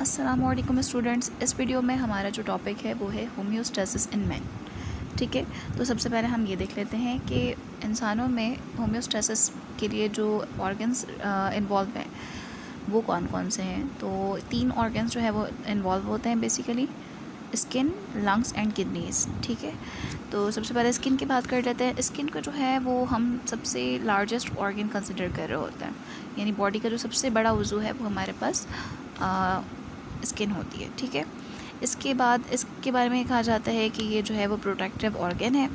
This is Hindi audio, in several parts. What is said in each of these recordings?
अस्सलामुअलैकुम स्टूडेंट्स। इस वीडियो में हमारा जो टॉपिक है वो है होम्योस्टेसिस इन मैन। ठीक है, तो सबसे पहले हम ये देख लेते हैं कि इंसानों में होम्योस्टेसिस के लिए जो ऑर्गन्स इन्वॉल्व हैं वो कौन कौन से हैं। तो 3 ऑर्गन्स जो है वो इन्वॉल्व होते हैं basically, skin, lungs and kidneys. ठीक है, तो सबसे पहले स्किन की बात कर लेते हैं। स्किन का जो है वो हम सबसे लार्जेस्ट ऑर्गन कंसिडर कर रहे होते हैं, यानी बॉडी का जो सबसे बड़ा उज़ू है वो हमारे पास स्किन होती है। ठीक है, इसके बाद इसके बारे में कहा जाता है कि ये जो है वो प्रोटेक्टिव ऑर्गन है।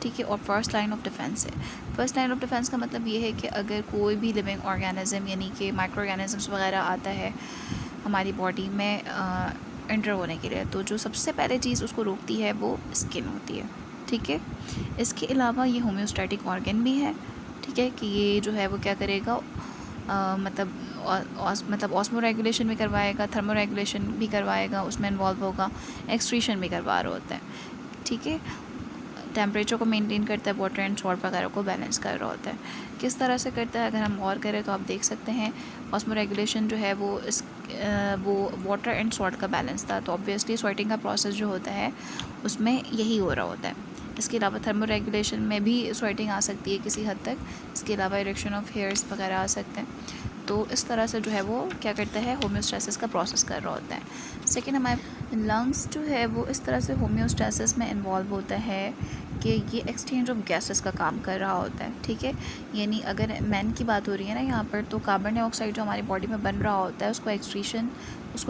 ठीक है, और फर्स्ट लाइन ऑफ डिफेंस है। फर्स्ट लाइन ऑफ डिफेंस का मतलब ये है कि अगर कोई भी लिविंग ऑर्गेनिज्म यानी कि माइक्रो ऑर्गेनिजम्स वगैरह आता है हमारी बॉडी में एंटर होने के लिए, तो जो सबसे पहले चीज़ उसको रोकती है वो स्किन होती है। ठीक है, इसके अलावा ये होम्योस्टैटिक ऑर्गन भी है। ठीक है, कि ये जो है वो क्या करेगा, मतलब ऑस्मो रेगुलेशन भी करवाएगा, थर्मो रेगुलेशन भी करवाएगा, उसमें इन्वॉल्व होगा, एक्सक्रीशन भी करवा रहा होता है। ठीक है, टेम्परेचर को मेंटेन करता है, वाटर एंड सॉल्ट वगैरह को बैलेंस कर रहा होता है। किस तरह से करता है अगर हम गौर करें तो आप देख सकते हैं ऑस्मो रेगुलेशन जो है वो वाटर एंड सॉल्ट का बैलेंस था, तो ऑब्वियसली स्वेटिंग का प्रोसेस जो होता है उसमें यही हो रहा होता है। इसके अलावा थर्मो रेगुलेशन में भी स्वेटिंग आ सकती है किसी हद तक। इसके अलावा इरेक्शन ऑफ हेयर्स वगैरह आ सकते हैं। तो इस तरह से जो है वो क्या करता है, होम्योस्टेसिस का प्रोसेस कर रहा होता है। सेकेंड, हमारे लंग्स जो है वो इस तरह से होम्योस्टेसिस में इन्वॉल्व होता है कि ये एक्सचेंज ऑफ गैसेस का काम कर रहा होता है। ठीक है, यानी अगर मैन की बात हो रही है ना यहाँ पर, तो कार्बन डाइऑक्साइड जो हमारी बॉडी में बन रहा होता है उसको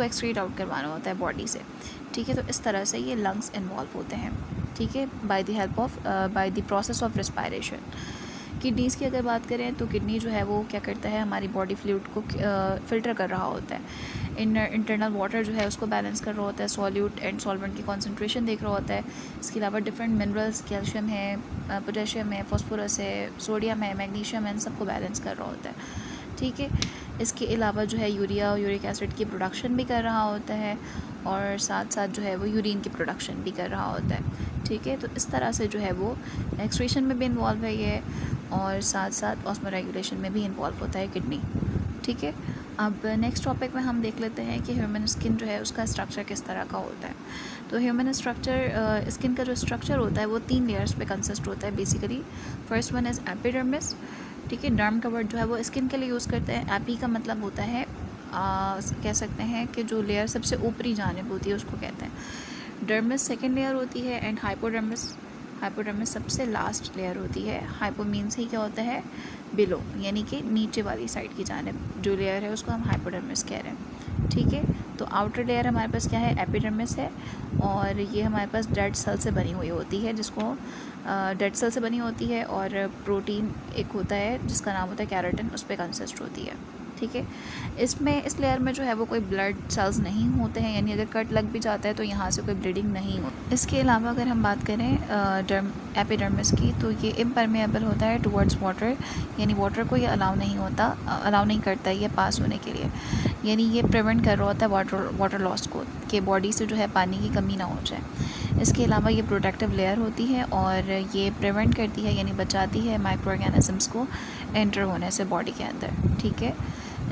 एक्सक्रीट आउट करवाना होता है बॉडी से। ठीक है, तो इस तरह से ये लंग्स इन्वॉल्व होते हैं। ठीक है, by the process of respiration. Kidneys की अगर बात करें तो किडनी जो है वो क्या करता है, हमारी बॉडी फ्लूइड को फ़िल्टर कर रहा होता है। इंटरनल वाटर जो है उसको बैलेंस कर रहा होता है, सॉल्यूट एंड सॉल्वेंट की कॉन्सेंट्रेशन देख रहा होता है। इसके अलावा डिफरेंट मिनरल्स, कैल्शियम है, पोटेशियम है, फास्फोरस है, सोडियम है, मैग्नीशियम है, इन सबको बैलेंस कर रहा होता है। ठीक है, इसके अलावा जो है यूरिक एसिड की प्रोडक्शन भी कर रहा होता है, और साथ साथ जो है वो यूरिन की प्रोडक्शन भी कर रहा होता है। ठीक है, तो इस तरह से जो है वो एक्सक्रीशन में भी इन्वॉल्व है ये, और साथ साथ ऑस्मो रेगुलेशन में भी इन्वॉल्व होता है किडनी। ठीक है, अब नेक्स्ट टॉपिक में हम देख लेते हैं कि ह्यूमन स्किन जो है उसका स्ट्रक्चर किस तरह का होता है। तो ह्यूमन स्किन का जो स्ट्रक्चर होता है वो 3 लेयर्स पे कंसिस्ट होता है basically. First one is epidermis. ठीक है, डर्म का वर्ड जो है वो स्किन के लिए यूज़ करते हैं। एपी का मतलब होता है कह सकते हैं कि जो लेयर सबसे ऊपरी जानिब होती है उसको कहते हैं। डर्मिस सेकेंड लेयर होती है, एंड हाइपोडर्मिस सबसे लास्ट लेयर होती है। हाइपो मीन्स ही क्या होता है, बिलो, यानी कि नीचे वाली साइड की जानिब जो लेयर है उसको हम हाइपोडर्मिस कह रहे हैं। ठीक है, तो आउटर लेयर हमारे पास क्या है, एपिडर्मिस है, और ये हमारे पास डेड सेल से बनी हुई होती है, जिसको डेड सेल से बनी होती है, और प्रोटीन एक होता है जिसका नाम होता है केराटिन, उस पर कंसिस्ट होती है। ठीक है, इस लेयर में जो है वो कोई ब्लड सेल्स नहीं होते हैं, यानी अगर कट लग भी जाता है तो यहाँ से कोई ब्लीडिंग नहीं होती। इसके अलावा अगर हम बात करें एपिडर्मिस की, तो ये इम्परमेएबल होता है टुवर्ड्स वाटर, यानी वाटर को ये अलाउ नहीं करता ये पास होने के लिए, यानी ये प्रिवेंट कर रहा होता है वाटर लॉस को, कि बॉडी से जो है पानी की कमी ना हो जाए। इसके अलावा ये प्रोटेक्टिव लेयर होती है, और ये प्रिवेंट करती है यानी बचाती है माइक्रो ऑर्गेनिजम्स को एंटर होने से बॉडी के अंदर। ठीक है,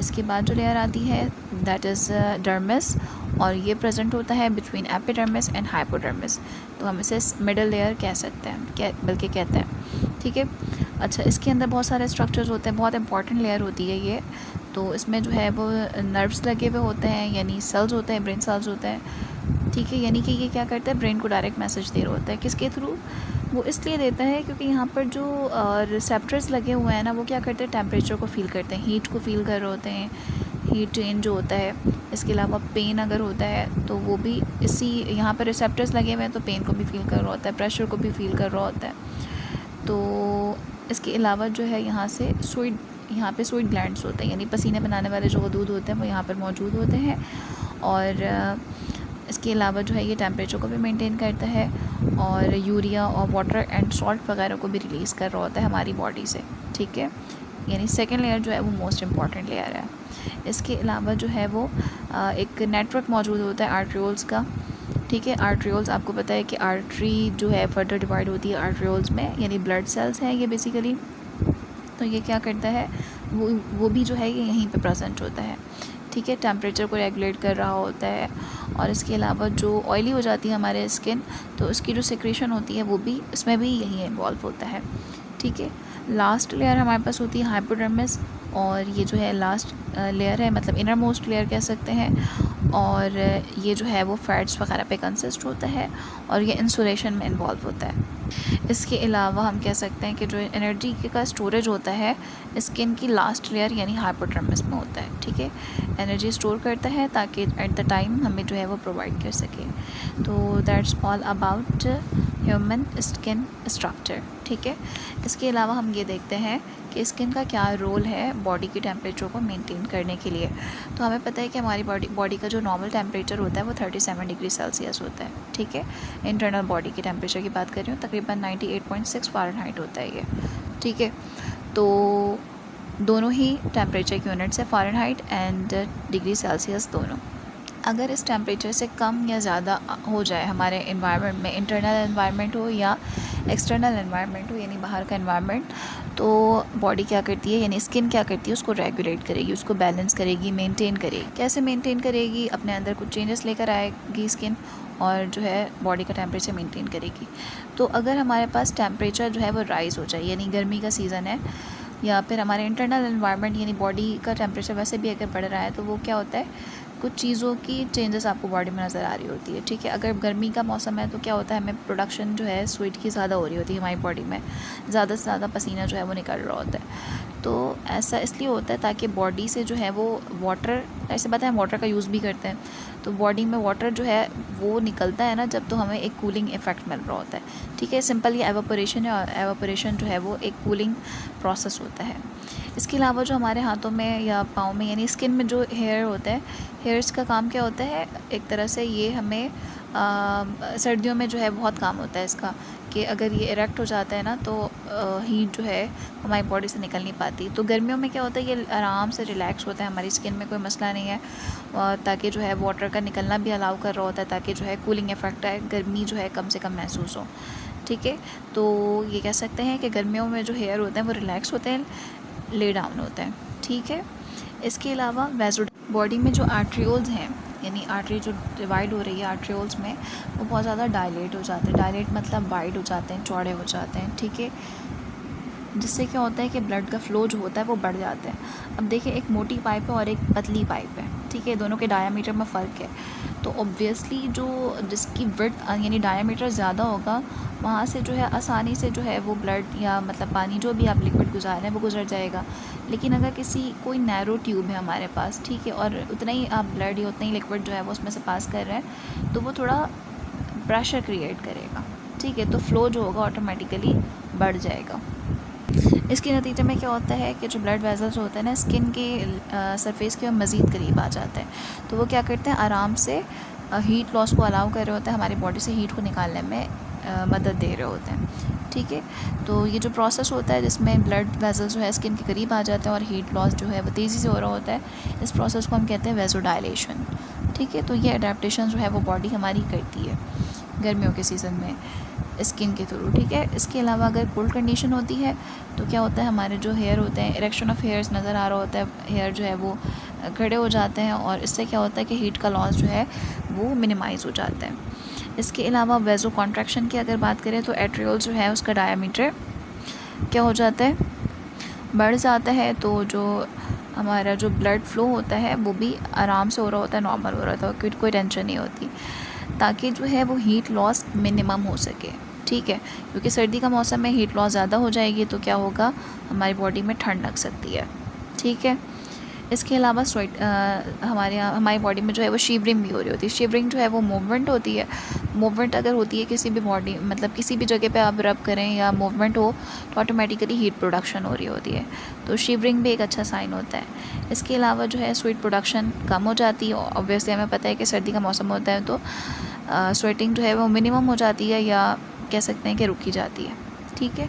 इसके बाद जो लेयर आती है दैट इज़ डर्मिस, और ये प्रेजेंट होता है बिटवीन एपिडर्मिस एंड हाइपोडर्मिस, तो हम इसे मिडल लेयर कह सकते हैं, बल्कि कहते हैं। ठीक है, अच्छा, इसके अंदर बहुत सारे स्ट्रक्चर्स होते हैं, बहुत इंपॉर्टेंट लेयर होती है ये। तो इसमें जो है वो नर्व्स लगे हुए होते हैं, यानी सेल्स होते हैं, ब्रेन सेल्स होते हैं। ठीक है, यानी कि ये क्या करता है, ब्रेन को डायरेक्ट मैसेज दे रहा होता है। किसके थ्रू, वो इसलिए देता है क्योंकि यहाँ पर जो रिसेप्टर्स लगे हुए हैं ना, वो क्या करते हैं, टेम्परेचर को फील करते हैं, हीट को फील कर रहे होते हैं, हीट चेंज जो होता है। इसके अलावा पेन अगर होता है तो वो भी यहाँ पर रिसेप्टर्स लगे हुए हैं, तो पेन को भी फील कर रहा होता है, प्रेशर को भी फील कर रहा होता है। तो इसके अलावा जो है यहाँ पे स्वीट ग्लैंड्स होते हैं, यानी पसीने बनाने वाले जो गदूद होते हैं वो यहाँ पर मौजूद होते हैं, और इसके अलावा जो है ये टेम्परेचर को भी मेंटेन करता है, और यूरिया और वाटर एंड सॉल्ट वगैरह को भी रिलीज़ कर रहा होता है हमारी बॉडी से। ठीक है, यानी सेकेंड लेयर जो है वो मोस्ट इम्पॉर्टेंट लेयर है। इसके अलावा जो है वो एक नेटवर्क मौजूद होता है आर्ट्रियोल्स का। ठीक है, आर्ट्रियोल्स आपको पता है कि आर्टरी जो है फर्दर डिवाइड होती है आर्ट्रियोल्स में, यानी ब्लड सेल्स हैं ये बेसिकली। तो ये क्या करता है, वो भी जो है ये यहीं पे प्रेजेंट होता है। ठीक है, टेम्परेचर को रेगुलेट कर रहा होता है। और इसके अलावा जो ऑयली हो जाती है हमारे स्किन, तो उसकी जो सिक्रेशन होती है वो भी, इसमें भी यही इन्वॉल्व होता है। ठीक है, लास्ट लेयर हमारे पास होती है हाइपोडर्मिस, और ये जो है लास्ट लेयर है, मतलब इनर मोस्ट लेयर कह सकते हैं। और ये जो है वो फैट्स वगैरह पे कंसिस्ट होता है, और ये इंसुलेशन में इन्वॉल्व होता है। इसके अलावा हम कह सकते हैं कि जो एनर्जी का स्टोरेज होता है स्किन की लास्ट लेयर यानी हाइपोडर्मिस में होता है। ठीक है, एनर्जी स्टोर करता है ताकि एट द टाइम हमें जो है वो प्रोवाइड कर सके। तो that's all about human skin structure. ठीक है, इसके अलावा हम ये देखते हैं कि स्किन का क्या रोल है बॉडी की टेम्परेचर को मेंटेन करने के लिए। तो हमें पता है कि हमारी बॉडी का जो नॉर्मल टेम्परेचर होता है वो 37 डिग्री सेल्सियस होता है। ठीक है, इंटरनल बॉडी की टेम्परेचर की बात कर रही हूँ, तकरीबन 98.6 फ़ारेनहाइट होता है ये। ठीक है, तो दोनों ही टेम्परेचर की यूनिट्स है, फ़ारेनहाइट एंड डिग्री सेल्सियस दोनों। अगर इस टेम्परेचर से कम या ज़्यादा हो जाए हमारे इन्वायरमेंट में, इंटरनल इन्वायरमेंट हो या एक्सटर्नल इन्वायरमेंट हो यानी बाहर का इन्वायरमेंट, तो बॉडी क्या करती है यानी स्किन क्या करती है, उसको रेगुलेट करेगी, उसको बैलेंस करेगी, मेंटेन करेगी। कैसे मेंटेन करेगी? अपने अंदर कुछ चेंजेस लेकर आएगी स्किन, और जो है बॉडी का टेम्परेचर मेंटेन करेगी। तो अगर हमारे पास टेम्परेचर जो है वो राइज़ हो जाए, यानी गर्मी का सीज़न है, या फिर हमारे इंटरनल इन्वायरमेंट यानी बॉडी का टेम्परेचर वैसे भी अगर बढ़ रहा है, तो वो क्या होता है, कुछ चीज़ों की चेंजेस आपको बॉडी में नज़र आ रही होती है। ठीक है, अगर गर्मी का मौसम है तो क्या होता है, हमें प्रोडक्शन जो है स्वेट की ज़्यादा हो रही होती है, हमारी बॉडी में ज़्यादा से ज़्यादा पसीना जो है वो निकल रहा होता है। तो ऐसा इसलिए होता है ताकि बॉडी से जो है वो वाटर, ऐसे बताएं वाटर का यूज़ भी करते हैं, तो बॉडी में वाटर जो है वो निकलता है ना जब, तो हमें एक कूलिंग इफ़ेक्ट मिल रहा होता है। ठीक है, सिंपल ये एवापोरेशन है, और एवापोरेशन जो है वो एक कूलिंग प्रोसेस होता है। इसके अलावा जो हमारे हाथों में या पाँव में यानी स्किन में जो हेयर होता है, हेयर्स का काम क्या होता है, एक तरह से ये हमें सर्दियों में जो है बहुत काम होता है इसका, कि अगर ये इरेक्ट हो जाता है ना तो हीट जो है हमारी बॉडी से निकल नहीं पाती। तो गर्मियों में क्या होता है, ये आराम से रिलैक्स होता है, हमारी स्किन में कोई मसला नहीं है, ताकि जो है वाटर का निकलना भी अलाउ कर रहा होता है, ताकि जो है कूलिंग इफ़ेक्ट है, गर्मी जो है कम से कम महसूस हो। ठीक है, तो ये कह सकते हैं कि गर्मियों में जो हेयर होते हैं वो रिलैक्स होते हैं, ले डाउन होते हैं। ठीक है, इसके अलावा वैसो बॉडी में जो आर्ट्रियोल्स हैं, यानी आर्टरी जो डिवाइड हो रही है आर्ट्रियोल्स में, वो बहुत ज़्यादा डायलेट हो जाते हैं। डायलेट मतलब वाइड हो जाते हैं, चौड़े हो जाते हैं। ठीक है, जिससे क्या होता है कि ब्लड का फ़्लो जो होता है वो बढ़ जाता है। अब देखिए, एक मोटी पाइप है और एक पतली पाइप है। ठीक है, दोनों के डायामीटर में फ़र्क है, तो ऑब्वियसली जो जिसकी विड्थ यानी डायामीटर ज़्यादा होगा, वहाँ से जो है आसानी से जो है वो ब्लड या मतलब पानी जो भी आप लिक्विड गुजार रहे हैं वो गुजर जाएगा। लेकिन अगर कोई नैरो ट्यूब है हमारे पास, ठीक है, और उतना ही आप ब्लड या उतना ही लिक्विड जो है वो उसमें से पास कर रहे हैं, तो वो थोड़ा प्रेशर क्रिएट करेगा। ठीक है, तो फ़्लो जो होगा ऑटोमेटिकली बढ़ जाएगा। इसके नतीजे में क्या होता है कि जो ब्लड वेसल्स होते हैं ना स्किन के सरफेस के मज़ीद करीब आ जाते हैं, तो वो क्या करते हैं, आराम से हीट लॉस को अलाउ कर रहे होते हैं, हमारी बॉडी से हीट को निकालने में मदद दे रहे होते हैं। ठीक है, तो ये जो प्रोसेस होता है जिसमें ब्लड वेसल्स जो है स्किन के करीब आ जाते हैं और हीट लॉस जो है वो तेज़ी से हो रहा होता है, इस प्रोसेस को हम कहते हैं वेसोडाइलेशन। ठीक है, तो ये अडेप्टेशन जो है वो बॉडी हमारी करती है गर्मियों के सीज़न में स्किन के थ्रू। ठीक है, इसके अलावा अगर कोल्ड कंडीशन होती है तो क्या होता है, हमारे जो हेयर होते हैं, इरेक्शन ऑफ हेयर्स नज़र आ रहा होता है, हेयर जो है वो खड़े हो जाते हैं, और इससे क्या होता है कि हीट का लॉस जो है वो मिनिमाइज़ हो जाता है। इसके अलावा वेज़ो कॉन्ट्रैक्शन की अगर बात करें तो एट्रियोल जो है उसका डायामीटर क्या हो जाता है, बढ़ जाता है। तो जो हमारा जो ब्लड फ़्लो होता है वो भी आराम से हो रहा होता है, नॉर्मल हो रहा था, कोई टेंशन नहीं होती, ताकि जो है वो हीट लॉस मिनिमम हो सके। ठीक है, क्योंकि सर्दी का मौसम में हीट लॉस ज़्यादा हो जाएगी तो क्या होगा, हमारी बॉडी में ठंड लग सकती है। ठीक है, इसके अलावा हमारी बॉडी में जो है वो शिवरिंग भी हो रही होती है। शिवरिंग जो है वो मूवमेंट होती है। मूवमेंट अगर होती है किसी भी बॉडी मतलब किसी भी जगह पे आप रब करें या मूवमेंट हो तो ऑटोमेटिकली हीट प्रोडक्शन हो रही होती है, तो शिवरिंग भी एक अच्छा साइन होता है। इसके अलावा जो है स्वेट प्रोडक्शन कम हो जाती है। ऑब्वियसली हमें पता है कि सर्दी का मौसम होता है तो स्वेटिंग जो है वो मिनिमम हो जाती है, या कह सकते हैं कि रुकी जाती है। ठीक है,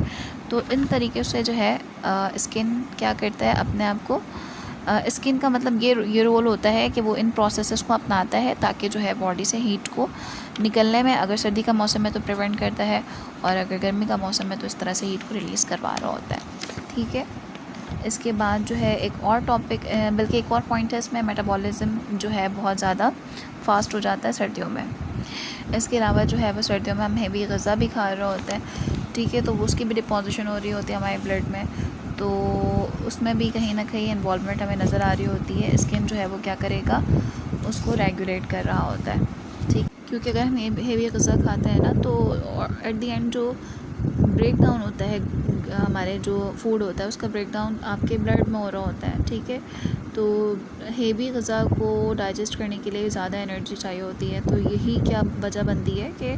तो इन तरीके से जो है स्किन क्या करता है, अपने आप को स्किन का मतलब ये रोल होता है कि वो इन प्रोसेसेस को अपनाता है ताकि जो है बॉडी से हीट को निकलने में, अगर सर्दी का मौसम है तो प्रिवेंट करता है, और अगर गर्मी का मौसम है तो इस तरह से हीट को रिलीज़ करवा रहा होता है। ठीक है, इसके बाद जो है एक और टॉपिक, बल्कि एक और पॉइंट है इसमें, मेटाबॉलिज्म जो है बहुत ज़्यादा फास्ट हो जाता है सर्दियों में। इसके अलावा जो है वो सर्दियों में हम हैवी ग़िज़ा भी खा रहे होते हैं, ठीक है, तो वो उसकी भी डिपोजिशन हो रही होती है हमारे ब्लड में, तो उसमें भी कहीं ना कहीं इन्वॉल्वमेंट हमें नज़र आ रही होती है। स्किन जो है वो क्या करेगा, उसको रेगुलेट कर रहा होता है, ठीक, क्योंकि अगर हम हैवी ग़िज़ा खाते हैं ना तो एट द एंड जो ब्रेक डाउन होता है, हमारे जो फूड होता है उसका ब्रेक डाउन आपके ब्लड में हो रहा होता है, ठीक है, तो हेवी ग़िज़ा को डाइजेस्ट करने के लिए ज़्यादा एनर्जी चाहिए होती है, तो यही क्या वजह बनती है कि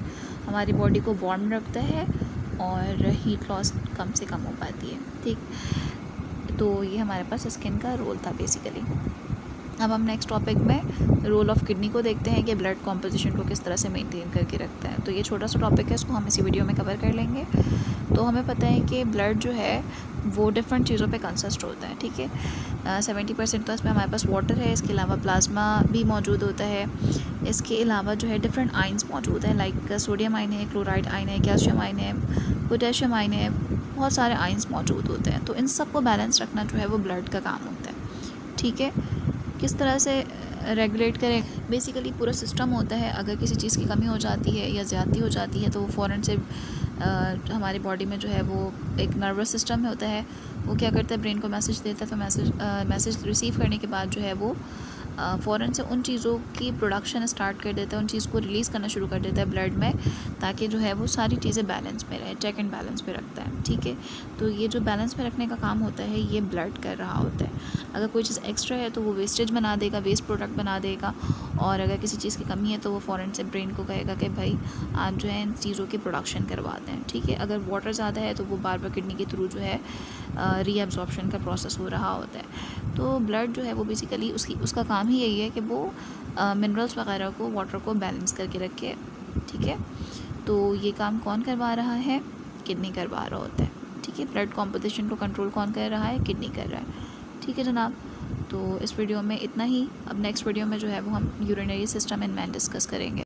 हमारी बॉडी को वार्म रखता है और हीट लॉस कम से कम हो पाती है, ठीक। तो ये हमारे पास स्किन का रोल था बेसिकली। अब हम नेक्स्ट टॉपिक में रोल ऑफ़ किडनी को देखते हैं कि ब्लड कॉम्पोजिशन को किस तरह से मेंटेन करके रखता है। तो ये छोटा सा टॉपिक है, इसको हम इसी वीडियो में कवर कर लेंगे। तो हमें पता है कि ब्लड जो है वो डिफरेंट चीज़ों पे कंसिस्ट होता है, ठीक है। 70% तो इसमें हमारे पास वाटर है, इसके अलावा प्लाज्मा भी मौजूद होता है, इसके अलावा जो है डिफरेंट आइंस मौजूद हैं, लाइक सोडियम आइन है, क्लोराइड आइन है, कैल्शियम आइन है, पोटेशियम आइन है, बहुत सारे आइंस मौजूद होते हैं। तो इन सब को बैलेंस रखना जो है वो ब्लड का काम होता है, ठीक है। किस तरह से रेगुलेट करें, बेसिकली पूरा सिस्टम होता है, अगर किसी चीज़ की कमी हो जाती है या ज़्यादती हो जाती है तो वो फ़ौरन से हमारी बॉडी में जो है वो एक नर्वस सिस्टम होता है, वो क्या करता है, ब्रेन को मैसेज देता है, तो मैसेज रिसीव करने के बाद जो है वो फ़ौरन से उन चीज़ों की प्रोडक्शन स्टार्ट कर देता है, उन चीज़ को रिलीज़ करना शुरू कर देता है ब्लड में, ताकि जो है वो सारी चीज़ें बैलेंस में रहे, चेक एंड बैलेंस पे रखता है, ठीक है। तो ये जो बैलेंस में रखने का काम होता है ये ब्लड कर रहा होता है। अगर कोई चीज़ एक्स्ट्रा है तो वो वेस्टेज बना देगा, वेस्ट प्रोडक्ट बना देगा, और अगर किसी चीज़ की कमी है तो वो फ़ौरन से ब्रेन को कहेगा कि भाई आप जो है इन चीज़ों की प्रोडक्शन करवाते हैं, ठीक है। अगर वाटर ज़्यादा है तो वो बार बार किडनी के थ्रू जो है रीअब्जॉर्प्शन का प्रोसेस हो रहा होता है। तो ब्लड जो है वो बेसिकली उसका काम ही यही है कि वो मिनरल्स वगैरह को, वाटर को बैलेंस करके रखे, ठीक है। तो ये काम कौन करवा रहा है, किडनी करवा रहा होता है, ठीक है। ब्लड कॉम्पोजिशन को कंट्रोल कौन कर रहा है, किडनी कर रहा है, ठीक है जनाब। तो इस वीडियो में इतना ही। अब नेक्स्ट वीडियो में जो है वो हम urinary system in man discuss करेंगे।